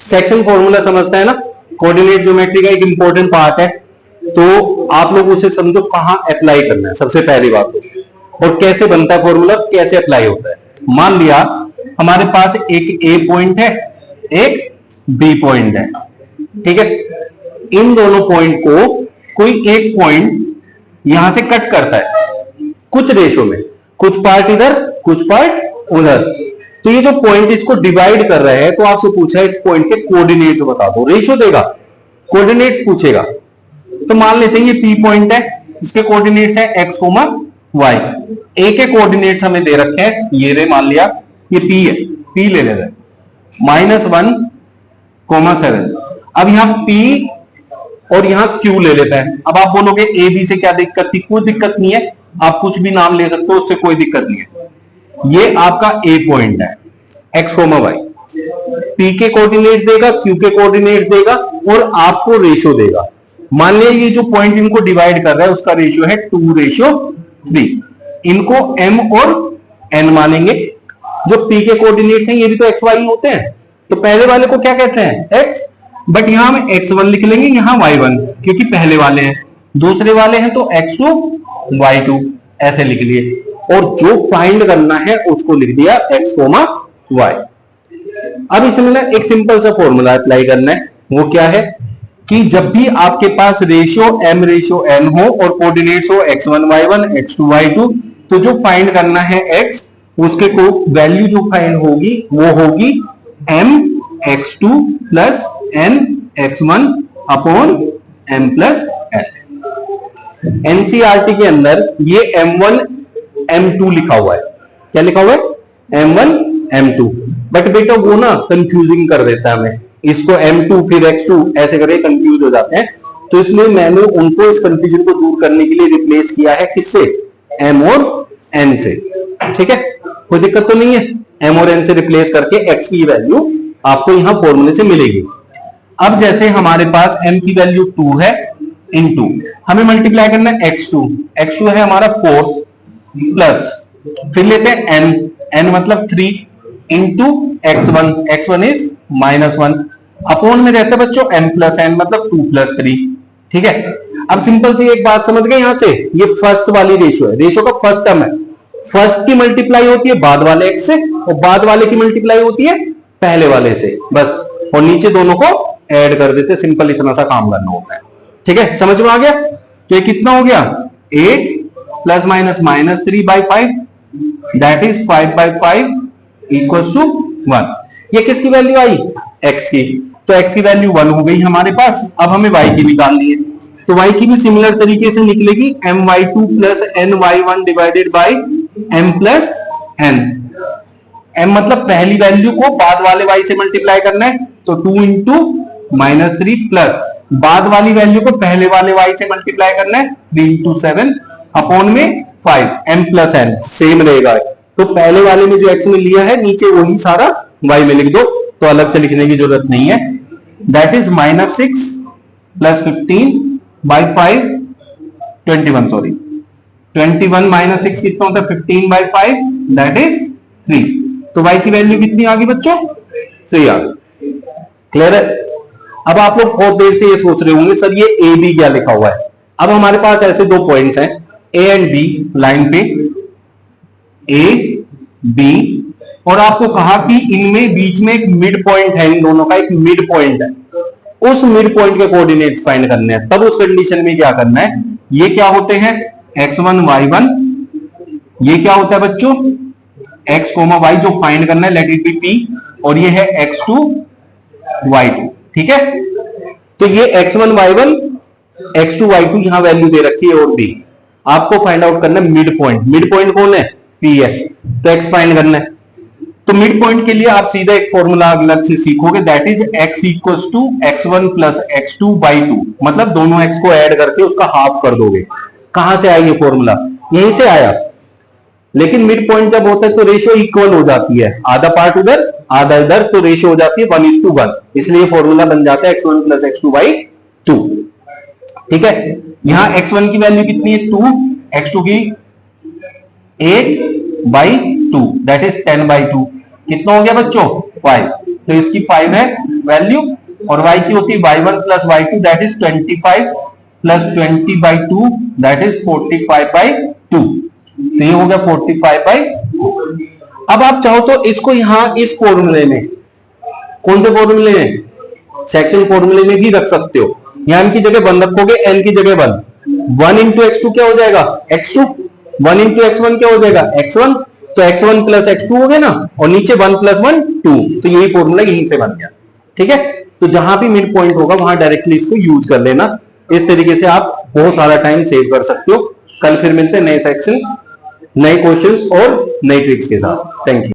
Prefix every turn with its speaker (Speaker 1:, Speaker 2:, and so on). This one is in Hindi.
Speaker 1: सेक्शन फॉर्मूला समझता है ना, कोऑर्डिनेट ज्योमेट्री का एक इंपॉर्टेंट पार्ट है, तो आप लोग उसे समझो कहां अप्लाई करना है सबसे पहली बात तो, और कैसे बनता है फॉर्मूला, कैसे अप्लाई होता है। मान लिया हमारे पास एक ए पॉइंट है, एक बी पॉइंट है, ठीक है। इन दोनों पॉइंट को कोई एक पॉइंट यहां से कट करता है कुछ रेशो में, कुछ पार्ट इधर कुछ पार्ट उधर, तो ये जो पॉइंट इसको डिवाइड कर रहा है, तो आपसे पूछा है इस पॉइंट के कोऑर्डिनेट्स बता दो, रेशियो देगा, कोऑर्डिनेट्स पूछेगा। तो मान लेते हैं ये पी पॉइंट है, इसके कोऑर्डिनेट्स है एक्स कोमा वाई, ए के कोऑर्डिनेट्स हमें दे रखे हैं, ये रे मान लिया ये पी है, पी ले लेते हैं -1,7। अब यहां पी और यहां क्यू ले लेते हैं। अब आप बोलोगे ए बी से क्या दिक्कत थी, कोई दिक्कत नहीं है, आप कुछ भी नाम ले सकते हो, उससे कोई दिक्कत नहीं है। ये आपका ए पॉइंट है एक्स कोमा वाई, पी के कोऑर्डिनेट्स देगा, क्यू के कोऑर्डिनेट्स देगा और आपको रेशियो देगा। मान लिया ये जो पॉइंट इनको डिवाइड कर रहा है उसका रेशियो है 2:3, इनको m और n मानेंगे। जो p के कोऑर्डिनेट्स हैं ये भी तो एक्स वाई होते हैं, तो पहले वाले को क्या कहते हैं x, बट यहां हम x1 लिख लेंगे, यहां y1 क्योंकि पहले वाले हैं, दूसरे वाले हैं तो x2 y2 ऐसे लिख लिए, और जो फाइंड करना है उसको लिख दिया x कोमा y। अब इसमें ना एक सिंपल सा फॉर्मूला अप्लाई करना है, वो क्या है कि जब भी आपके पास रेशियो m रेशियो n हो और कोऑर्डिनेट्स हो x1 y1 x2 y2, तो जो फाइंड करना है x, उसके को वैल्यू जो फाइंड होगी वो होगी m x2 plus n x1 upon m plus n। NCERT के अंदर ये m1 m2 लिखा हुआ है, क्या लिखा हुआ है m1 m2, बट बेटा वो ना कंफ्यूजिंग कर देता है हमें, इसको m2 फिर x2 ऐसे करके कंफ्यूज हो जाते हैं, तो इसलिए मैंने उनको इस कंफ्यूजन को दूर करने के लिए रिप्लेस किया है किससे, m और n से, ठीक है। कोई दिक्कत तो नहीं है, m और n से रिप्लेस करके x की वैल्यू आपको यहां फॉर्मूले से मिलेगी। अब जैसे हमारे पास m की वैल्यू 2 है, इनटू हमें मल्टीप्लाई करना है x2 है हमारा 4 प्लस फिर लेते हैं n मतलब 3 इंटू x1 इज -1 अपॉन में रहता है बच्चों m प्लस n मतलब 2 प्लस 3, ठीक है। अब सिंपल सी एक बात समझ गए यहां से, ये फर्स्ट वाली रेशियो है, रेशियो का फर्स्ट टर्म है, फर्स्ट की मल्टीप्लाई होती है बाद वाले x से और बाद वाले की मल्टीप्लाई होती है पहले वाले से, बस, और नीचे दोनों को ऐड कर देते, सिंपल इतना सा काम करना होता है, ठीक है। समझ में आ गया कि कितना हो गया 8 plus minus -3/5 that is 5/5 equals to 1। ये किसकी वैल्यू आई, x की, तो x की वैल्यू 1 हो गई हमारे पास। अब हमें y की निकालनी है, तो y की भी सिमिलर तरीके से निकलेगी my2 plus ny1 divided by m plus n। m मतलब पहली वैल्यू को बाद वाले y से मल्टीप्लाई करना है, तो 2 इंटू -3 प्लस बाद वाली वैल्यू को पहले वाले y से मल्टीप्लाई करना है 3 इंटू 7 अपॉन में 5 m प्लस n सेम रहेगा। तो पहले वाले में जो x में लिया है नीचे वही सारा y में लिख दो, तो अलग से लिखने की जरूरत नहीं है। दैट इज -6 प्लस 15/5 21 सॉरी 21 -6 कितना होता है 15/5 दैट इज 3। तो y की वैल्यू कितनी आ गई बच्चों, 3 आ गई। क्लियर है। अब आप लोग बहुत देर से ये सोच रहे होंगे सर ये ए बी क्या लिखा हुआ है। अब हमारे पास ऐसे दो पॉइंट्स हैं ए एंड बी लाइन पे, ए बी, और आपको कहा कि इनमें बीच में एक मिड पॉइंट है, इन दोनों का एक मिड पॉइंट है, उस मिड पॉइंट के कोऑर्डिनेट्स फाइंड करने हैं। तब उस कंडीशन में क्या करना है, ये क्या होते हैं x1 y1, ये क्या होता है बच्चों x, y जो फाइंड करना है लेट इट बी p, और ये है x2 y2, ठीक है। तो ये x1 y1 x2 y2 यहां वैल्यू दे रखी है और b, आपको फाइंड आउट करना है मिड पॉइंट। मिड पॉइंट कौन है, p है, तो x फाइंड करना है। तो मिड पॉइंट के लिए आप सीधा एक फॉर्मूला अलग से सीखोगे, that is x equals to x1 plus x2 by 2, मतलब दोनों x को ऐड करके उसका हाफ कर दोगे। कहां से आया ये फॉर्मूला, यहीं से आया। लेकिन मिड पॉइंट जब होता है तो रेशियो इक्वल हो जाती है, आधा पार्ट उधर आधा इधर, तो रेशियो हो जाती है 1:1, इसलिए फॉर्मूला बन जाता है x1 प्लस x2 बाई 2, ठीक है। यहां x1 की वैल्यू कितनी है 2, x2 की 8/2 दैट इज 10/2, कितना हो गया बच्चों 5, तो इसकी 5 है वैल्यू, और y की होती है y1 plus y2 that is 25 plus 20/2 that is 45/2। तो ये हो गया 45/2। अब आप चाहो तो इसको यहां इस फॉर्मूले में, कौन से फॉर्मूले में, सेक्शन फॉर्मूले में भी रख सकते हो। यहां की जगह 1 रखोगे, n की जगह 1 इंटू x2 क्या हो जाएगा x2, 1 इंटू x1 क्या हो जाएगा x1, तो x1 प्लस x2 हो गया ना, और नीचे 1 प्लस 1 2, तो यही फॉर्मूला यहीं से बन गया। ठीक है, तो जहां भी मिड पॉइंट होगा वहां डायरेक्टली इसको यूज कर लेना। इस तरीके से आप बहुत सारा टाइम सेव कर सकते हो। कल फिर मिलते हैं नए सेक्शन, नए क्वेश्चंस और नए ट्रिक्स के साथ। Thank you.